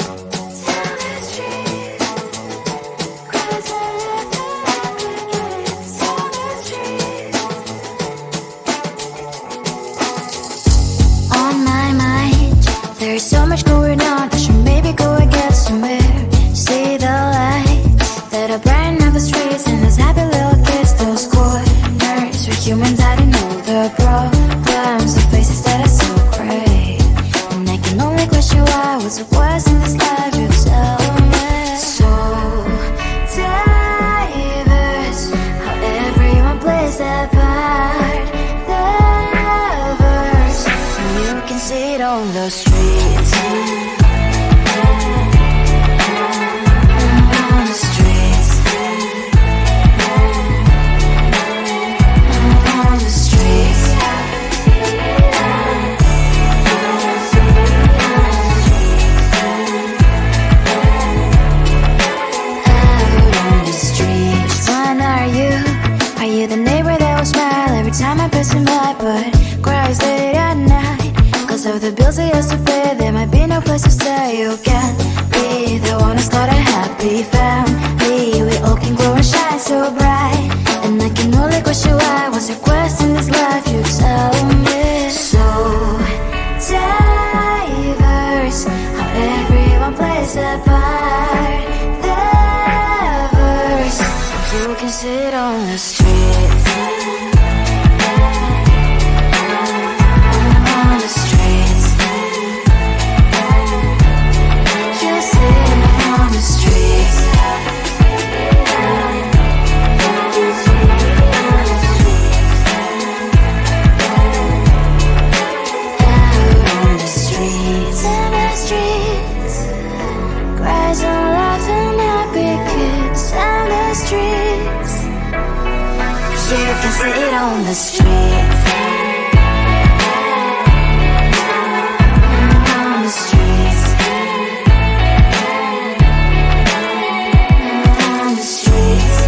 On my mind, there's so much going on. I should maybe go and get somewhere. See the lights that are brighten up the streets, and those happy little kids, those corners where humans hiding all the problems, the faces that are so gray. And I can only question why, what's the worst in this life, you tell me. So diverse, how everyone plays their part. The verse, and you can see it on the streets. On the streets. On the streets. Out on the streets. When are you? Are you the neighbor that will smile every time I pass him by, but cries late at night? Cause of the bills he has to pay, there might be no place to stay. You can't be the one who's got a happy family. We all can glow and shine so bright, and I can only question why. What's your quest in this life, you tell me. So diverse, how everyone plays their part. The verse, you can sit on the streets. On the streets. You sit on the streets. Out on the streets. In the streets. Cries and laughing happy kids. In the streets. You can sit on the streets. On the streets. On the streets.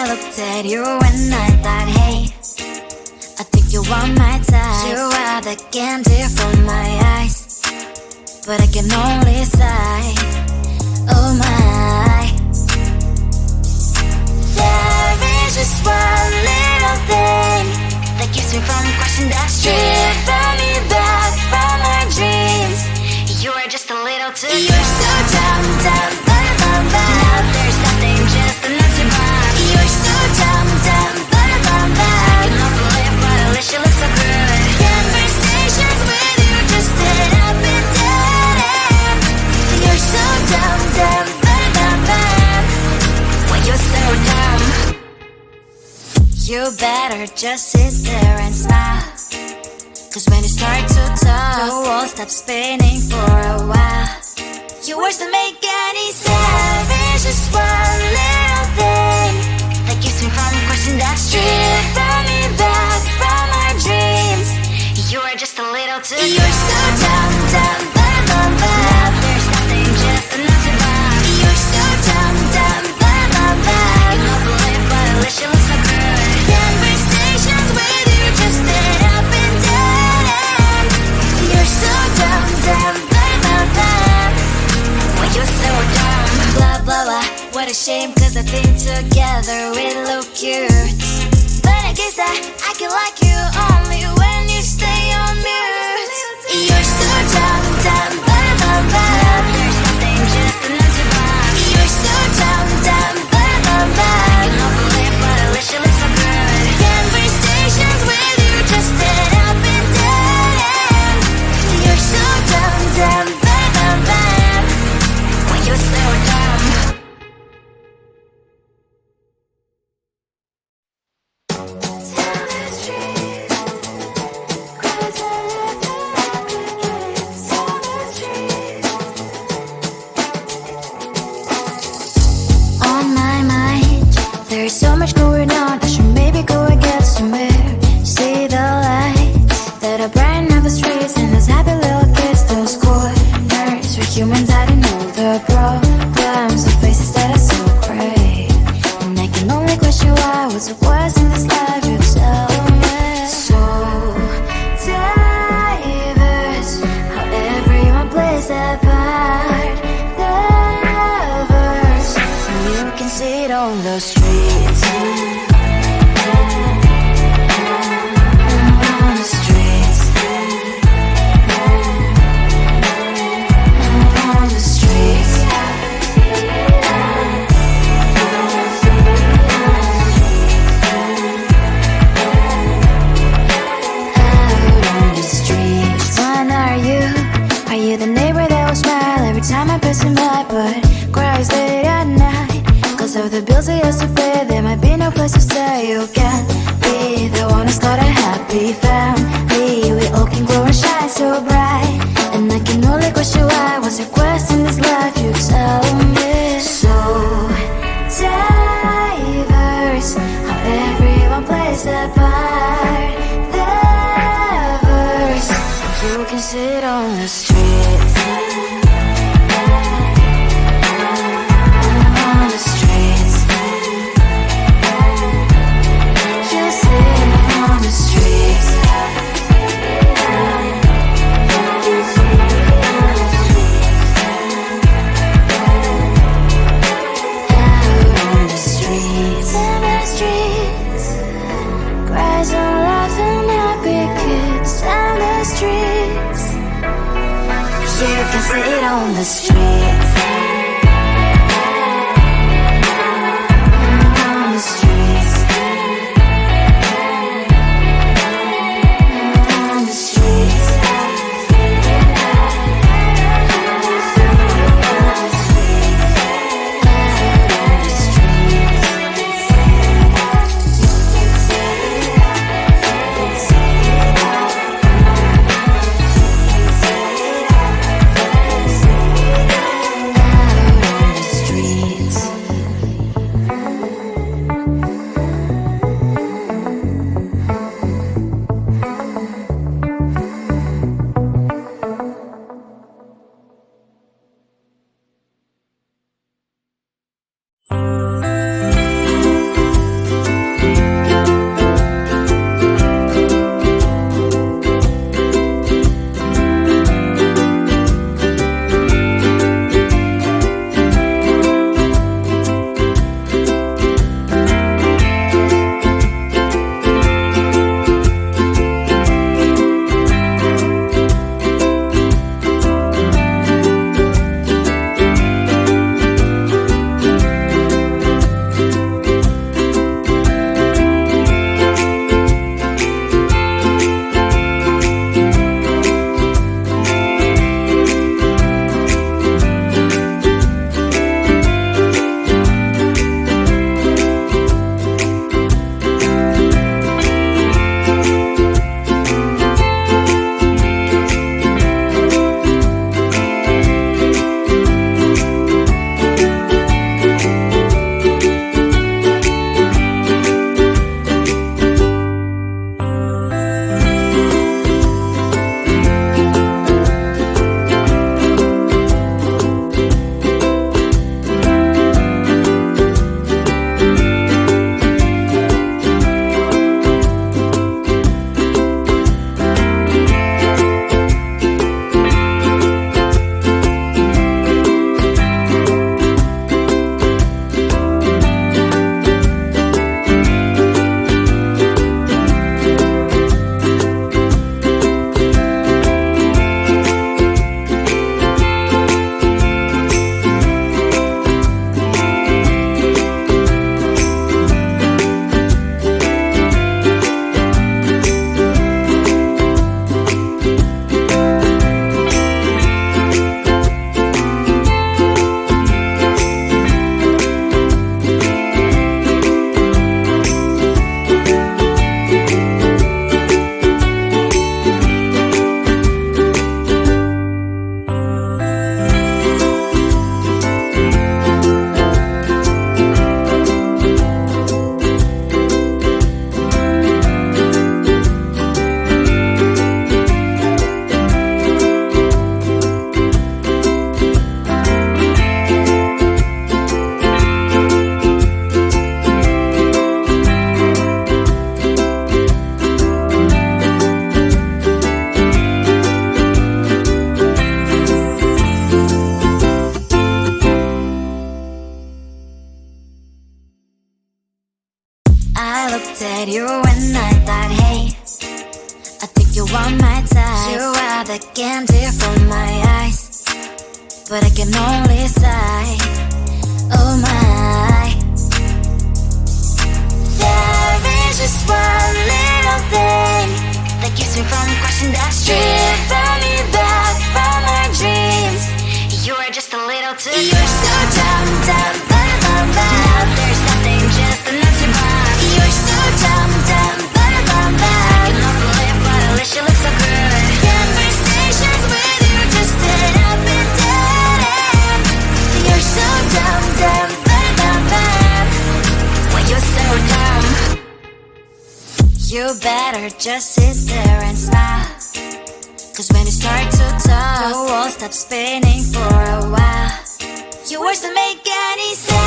I looked at you and I thought, hey, I think you are my type. You are the candy from my eyes, but I can only sigh, oh my. There is just one little thing that keeps me from crossing that street, driven me back from my dreams. You are just a little too good. You're so dumb, dumb, dumb, dumb, dumb. Now there's nothing, just enough to buy. You're so dumb, dumb, dumb, dumb, dumb. I can not believe, but at least you look so good. Conversations with you just end up in dead end. You're so dumb, dumb, dumb, dumb, dumb. Why you're so dumb? You better just sit there and smile, 'cause when you start to talk, the world stops spinning for a while. Your words don't make any sense. There's just one little thing that keeps me from crossing that street, driven me back from my dreams. You are just a little too good. You're so dumb, dumb, dumb, dumb, dumb. Now there's nothing, just enough to buy. You're so dumb, dumb, dumb, dumb, dumb. I cannot believe, but at least you look so good. Conversations with you just end up in dead end. You're so dumb, dumb, dumb, dumb, dumb. Why you're so dumb? Blah, blah, blah. What a shame, 'cause I think together we look cute. But I guess I can like you only when you stay on mute. You're so dumb, dumb, dumb, dumb, dumb. There's nothing, just enough to buy. You're so dumb, dumb, dumb, dumb, dumb. I cannot believe, but at least you look so good. Conversations with you just end up in dead end. You're so dumb, dumb, dumb, dumb, dumb. Why you're so dumb? On my mind, there's so much going on. I should maybe go and get some air. See the lights that are brighten up the streets, and those happy little kids, those corners where humans hiding all the problems, the faces that are so gray. And I can only question why, what's the worst in this life, you tell me. So diverse, how everyone plays their part. Diverse, you can see it on the streets. On the streets. On the streets. Out on the streets. When are you? Are you the neighbor that will smile every time I pass him by, but cries late at night 'cause of the bills he has to pay? There might be no place to stay. You can't be the one who's got a happy family. We all can glow and shine so bright, and I can only question why. What's your quest in this life, you tell me. So diverse, how everyone plays their part. Diverse, you can sit on the streets. On the streets. You sit on the streets. Out on the streets. In the streets. Cries and laughing, happy kids. On the streets. You can sit on the streets. On the streets. On the streets. I looked at you and I thought, hey, I think you are my type. You are the candy from my eyes, but I can only sigh, oh my. There is just one little thing that keeps me from crossing that street. Driven me back from my dreams. You are just a little too You're so dumb, dumb, bum, bum, bum. Now there's nothing, just an empty box. You're so dumb, dumb, bum, bum, bum. I can open lip, but at least you look so good. Conversations with you just end up in dead end. You're so dumb, dumb, bum, bum, bum. When you're so dumb, you better just sit there and smile. Cause when you start to talk, the world stops spinning for a while. Your words don't make any sense.